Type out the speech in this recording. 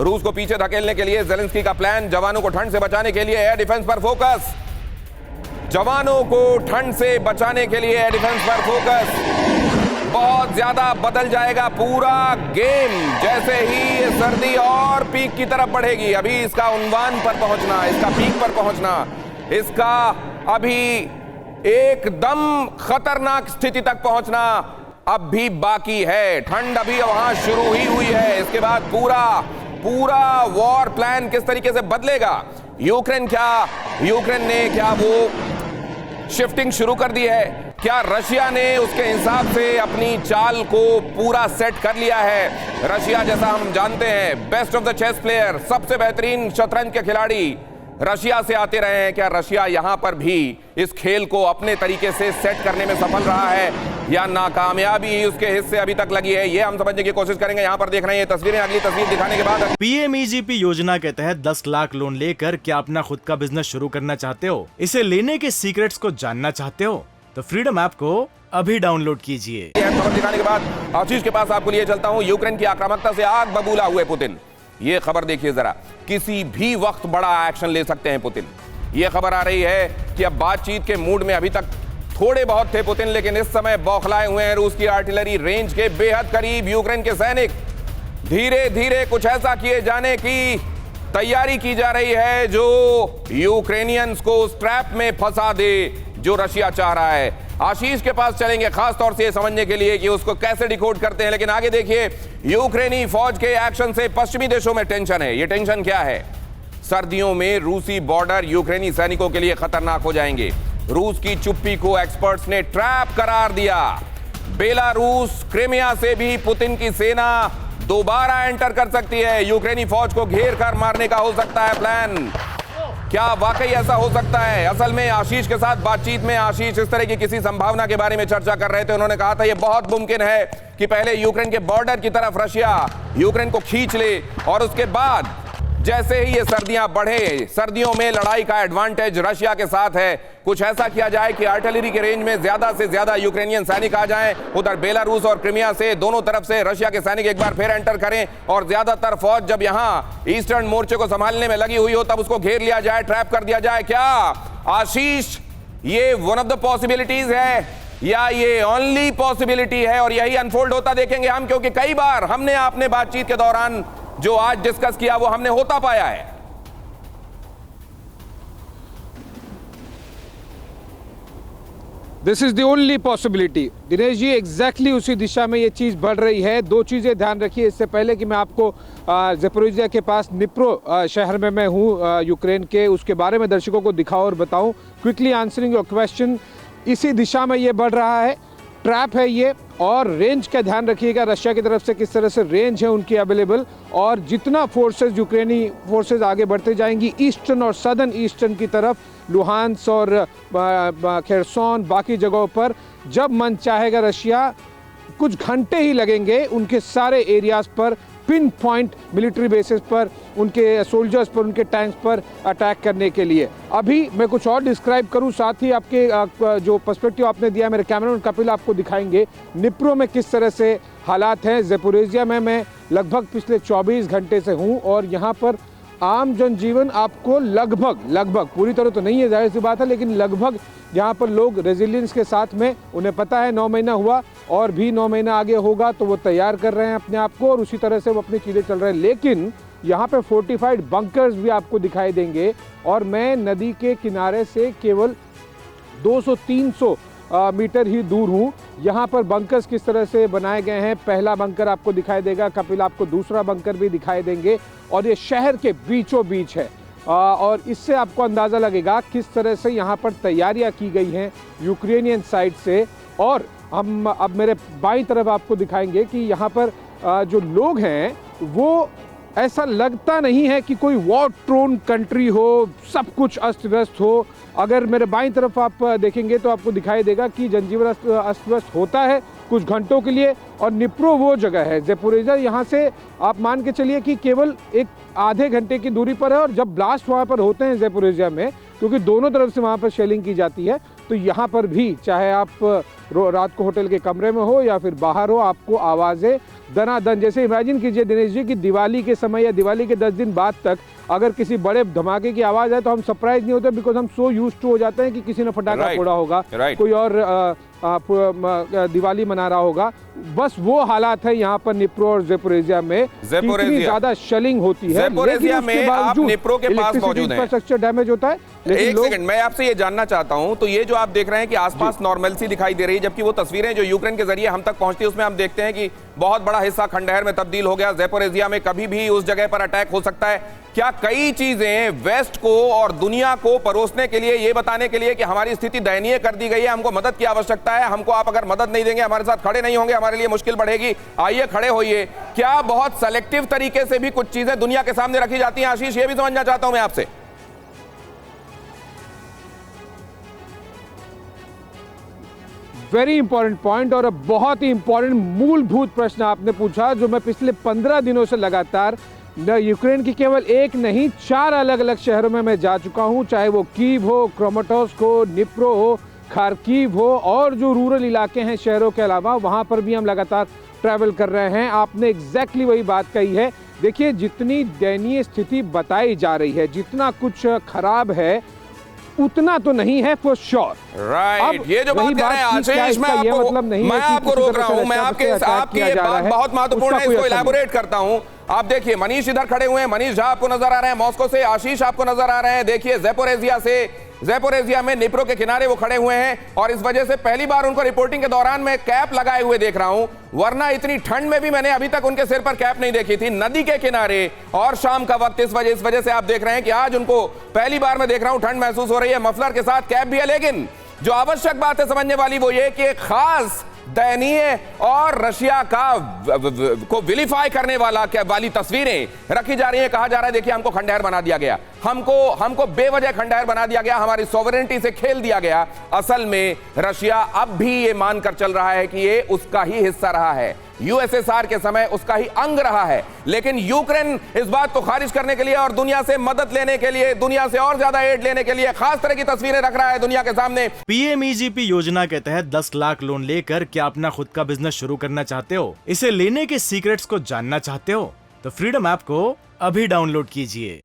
रूस को पीछे धकेलने के लिए ज़ेलेंस्की का प्लान, जवानों को ठंड से बचाने के लिए एयर डिफेंस पर फोकस, जवानों को ठंड से बचाने के लिए एयर डिफेंस पर फोकस। बहुत ज्यादा बदल जाएगा पूरा गेम जैसे ही ये सर्दी और पीक की तरफ बढ़ेगी। अभी इसका उन्वान पर पहुंचना, इसका पीक पर पहुंचना, इसका अभी एकदम खतरनाक स्थिति तक पहुंचना अब भी बाकी है। ठंड अभी वहां शुरू ही हुई है। इसके बाद पूरा वॉर प्लान किस तरीके से बदलेगा। यूक्रेन ने क्या वो शिफ्टिंग शुरू कर दी है? क्या रशिया ने उसके हिसाब से अपनी चाल को पूरा सेट कर लिया है? रशिया, जैसा हम जानते हैं, best of the chess player, सबसे बेहतरीन शतरंज के खिलाड़ी रशिया से आते रहे हैं। क्या रशिया यहां पर भी इस खेल को अपने तरीके से सेट करने में सफल रहा है या नाकामयाबी ही उसके हिस्से अभी तक लगी है? ये हम समझने की कोशिश करेंगे। यहां पर देख रहे हैं ये तस्वीरें, अगली तस्वीर दिखाने के बाद। पीएमईजीपी योजना के तहत 10 लाख लोन लेकर क्या अपना खुद का बिजनेस शुरू करना चाहते हो? इसे लेने के सीक्रेट्स को जानना चाहते हो तो फ्रीडम ऐप को अभी डाउनलोड कीजिए। खबर दिखाने के बाद आशीष के पास आपको लिए चलता हूं। यूक्रेन की आक्रामकता से आग बबूला हुए पुतिन। ये खबर देखिए जरा, किसी भी वक्त बड़ा एक्शन ले सकते हैं पुतिन। ये खबर आ रही है कि अब बातचीत के मूड में अभी तक थोड़े बहुत थे पुतिन, लेकिन इस समय बौखलाए हुए हैं रूस की आर्टिलरी रेंज के बेहद करीब यूक्रेन के सैनिक। धीरे धीरे कुछ ऐसा किए जाने की तैयारी की जा रही है जो यूक्रेनियंस को उस ट्रैप में फंसा दे जो रशिया चाह रहा है। आशीष के पास चलेंगे खास तौर से ये समझने के लिए कि उसको कैसे डिकोड करते हैं। लेकिन आगे देखिए, यूक्रेनी फौज के एक्शन से पश्चिमी देशों में टेंशन है। ये टेंशन क्या है? सर्दियों में रूसी बॉर्डर यूक्रेनी सैनिकों के लिए खतरनाक हो जाएंगे। रूस की चुप्पी को एक्सपर्ट्स ने ट्रैप करार दिया। बेलारूस, क्रिमिया से भी पुतिन की सेना दोबारा एंटर कर सकती है। यूक्रेनी फौज को घेर कर मारने का हो सकता है प्लान। क्या वाकई ऐसा हो सकता है? असल में आशीष के साथ बातचीत में आशीष इस तरह की किसी संभावना के बारे में चर्चा कर रहे थे। उन्होंने कहा था यह बहुत मुमकिन है कि पहले यूक्रेन के बॉर्डर की तरफ रशिया यूक्रेन को खींच ले और उसके बाद जैसे ही ये सर्दियां बढ़े, सर्दियों में लड़ाई का एडवांटेज रशिया के साथ है, कुछ ऐसा किया जाए कि आर्टिलरी के रेंज में ज्यादा से ज्यादा यूक्रेनियन सैनिक आ जाएं। उधर बेलारूस और क्रिमिया से दोनों तरफ से रशिया के सैनिक एक बार फिर एंटर करें और ज्यादातर फौज जब यहां ईस्टर्न मोर्चे को संभालने में लगी हुई हो तब उसको घेर लिया जाए, ट्रैप कर दिया जाए। क्या आशीष ये वन ऑफ द पॉसिबिलिटीज है या ये ओनली पॉसिबिलिटी है? और यही अनफोल्ड होता देखेंगे हम, क्योंकि कई बार हमने आपने बातचीत के दौरान जो आज डिस्कस किया वो हमने होता पाया है। This is the only possibility. Dinesh ji, exactly उसी दिशा में ये चीज़ बढ़ रही है। दो चीज़ें ध्यान रखिए इससे पहले कि मैं आपको ज़ेपोरिजिया के पास निप्रो शहर में मैं हूँ यूक्रेन के, उसके बारे में दर्शकों को दिखाऊं और बताऊं। क्विकली आंसरिंग योर क्वेश्चन, इसी दिशा में ये बढ़ रहा है। ट्रैप है ये, और रेंज का ध्यान रखिएगा रशिया की तरफ से किस तरह से रेंज है उनकी अवेलेबल। और जितना फोर्सेस यूक्रेनी फोर्सेस आगे बढ़ते जाएंगी ईस्टर्न और सदर्न ईस्टर्न की तरफ, लुहांस और खेरसोन, बाकी जगहों पर जब मन चाहेगा रशिया कुछ घंटे ही लगेंगे उनके सारे एरियाज़ पर, पिन पॉइंट मिलिट्री बेसिस पर, उनके सोल्जर्स पर, उनके टैंक्स पर अटैक करने के लिए। अभी मैं कुछ और डिस्क्राइब करूं, साथ ही आपके जो पर्सपेक्टिव आपने दिया, मेरे कैमरामैन कपिल आपको दिखाएंगे निप्रो में किस तरह से हालात हैं। ज़ेपोरिजिया में मैं लगभग पिछले 24 घंटे से हूं और यहाँ पर आम जनजीवन आपको लगभग पूरी तरह तो नहीं है, जाहिर सी बात है, लेकिन लगभग यहाँ पर लोग रेजिलियंस के साथ में, उन्हें पता है 9 महीना हुआ और भी 9 महीना आगे होगा, तो वो तैयार कर रहे हैं अपने आप को और उसी तरह से वो अपनी चीज़ें चल रहे हैं। लेकिन यहाँ पे फोर्टिफाइड बंकर्स भी आपको दिखाई देंगे और मैं नदी के किनारे से केवल 200-300 मीटर ही दूर हूँ। यहाँ पर बंकर्स किस तरह से बनाए गए हैं, पहला बंकर आपको दिखाई देगा, कपिल आपको दूसरा बंकर भी दिखाई देंगे और ये शहर के बीचों बीच है। और इससे आपको अंदाज़ा लगेगा किस तरह से यहाँ पर तैयारियाँ की गई हैं यूक्रेनियन साइड से। और हम अब मेरे बाईं तरफ आपको दिखाएंगे कि यहाँ पर जो लोग हैं वो ऐसा लगता नहीं है कि कोई वॉर ट्रोन कंट्री हो, सब कुछ अस्त व्यस्त हो। अगर मेरे बाईं तरफ आप देखेंगे तो आपको दिखाई देगा कि जनजीवन अस्त व्यस्त होता है कुछ घंटों के लिए। और निप्रो वो जगह है, ज़ेपोरिजिया यहाँ से आप मान के चलिए कि केवल एक आधे घंटे की दूरी पर है। और जब ब्लास्ट वहाँ पर होते हैं ज़ेपोरिजिया में, क्योंकि दोनों तरफ से वहाँ पर शेलिंग की जाती है, तो यहाँ पर भी चाहे आप रात को होटल के कमरे में हो या फिर बाहर हो, आपको आवाज़ें दनादन। जैसे इमेजिन कीजिए दिनेश जी कि दिवाली के समय या दिवाली के 10 दिन बाद तक अगर किसी बड़े धमाके की आवाज़ है तो हम सरप्राइज नहीं होते, बिकॉज हम सो यूज्ड टू हो जाते हैं कि किसी ने फटाका फोड़ा होगा, कोई और दिवाली मना रहा होगा। बस वो हालात है यहाँ पर निप्रो और ज़ेपोरिज़िया में। इतनी ज्यादा शेलिंग होती है, ज़ेपोरिज़िया में आप निप्रो के पास मौजूद हैं, इंफ्रास्ट्रक्चर डैमेज होता है। एक सेकंड, मैं आपसे ये जानना चाहता हूं, तो ये जो आप देख रहे हैं कि आसपास नॉर्मलसी दिखाई दे रही है, जबकि वो तस्वीरें जो यूक्रेन के जरिए हम तक पहुंचती है उसमें हम देखते हैं कि बहुत बड़ा हिस्सा खंडहर में तब्दील हो गया। ज़ेपोरिज़िया में कभी भी उस जगह पर अटैक हो सकता है। क्या कई चीजें वेस्ट को और दुनिया को परोसने के लिए, ये बताने के लिए कि हमारी स्थिति दयनीय कर दी गई है, हमको मदद की आवश्यकता है, हमको आप अगर मदद नहीं देंगे, हमारे साथ खड़े नहीं होंगे, हमारे लिए मुश्किल बढ़ेगी, आइए खड़े होइए, क्या बहुत सेलेक्टिव तरीके से भी कुछ चीजें दुनिया के सामने रखी जाती हैं? आशीष, ये भी समझना चाहता हूं मैं आपसे। वेरी इंपॉर्टेंट पॉइंट और बहुत ही इंपॉर्टेंट मूलभूत प्रश्न आपने पूछा, जो मैं पिछले 15 दिनों से लगातार यूक्रेन की केवल एक नहीं 4 अलग अलग शहरों में मैं जा चुका हूं, चाहे वो कीव हो, क्रामाटोर्स्क हो, निप्रो हो, खार्किव हो, और जो रूरल इलाके हैं शहरों के अलावा, वहां पर भी हम लगातार ट्रैवल कर रहे हैं। आपने एग्जैक्टली वही बात कही है। देखिए, जितनी दयनीय स्थिति बताई जा रही है, जितना कुछ खराब है, उतना तो नहीं है फॉर श्योर। राइट, ये जो बात कर रहे हैं आशीष, मैं आपको रोक रहा हूं, मैं आपकी ये बात बहुत महत्वपूर्ण है, इसको इलैबोरेट करता हूं। आप देखिए, मनीष इधर खड़े हुए हैं, मनीष झा आपको नजर आ रहे हैं मॉस्को से, आशीष आपको नजर आ रहे हैं, देखिए ज़ेपोरिज़िया में निप्रो के किनारे वो खड़े हुए हैं, और इस वजह से पहली बार उनको रिपोर्टिंग के दौरान मैं कैप लगाए हुए देख रहा हूं, वरना इतनी ठंड में भी मैंने अभी तक उनके सिर पर कैप नहीं देखी थी, नदी के किनारे और शाम का वक्त। इस वजह से आप देख रहे हैं कि आज उनको पहली बार मैं देख रहा हूं, ठंड महसूस हो रही है, मफलर के साथ कैप भी है। लेकिन जो आवश्यक बात है समझने वाली वो ये कि एक खास दयनीय और रशिया को विलिफाई करने वाली तस्वीरें रखी जा रही हैं। कहा जा रहा है देखिए, हमको खंडहर बना दिया गया, हमको बेवजह खंडहर बना दिया गया, हमारी सॉवरेनिटी से खेल दिया गया। असल में रशिया अब भी ये मानकर चल रहा है कि ये उसका ही हिस्सा रहा है, यूएसएसआर के समय उसका ही अंग रहा है। लेकिन यूक्रेन इस बात को खारिज करने के लिए और दुनिया से मदद लेने के लिए, दुनिया से और ज्यादा एड लेने के लिए खास तरह की तस्वीरें रख रहा है दुनिया के सामने। पीएमईजीपी योजना के तहत 10 लाख लोन लेकर क्या अपना खुद का बिजनेस शुरू करना चाहते हो? इसे लेने के सीक्रेट्स को जानना चाहते हो? तो फ्रीडम ऐप को अभी डाउनलोड कीजिए।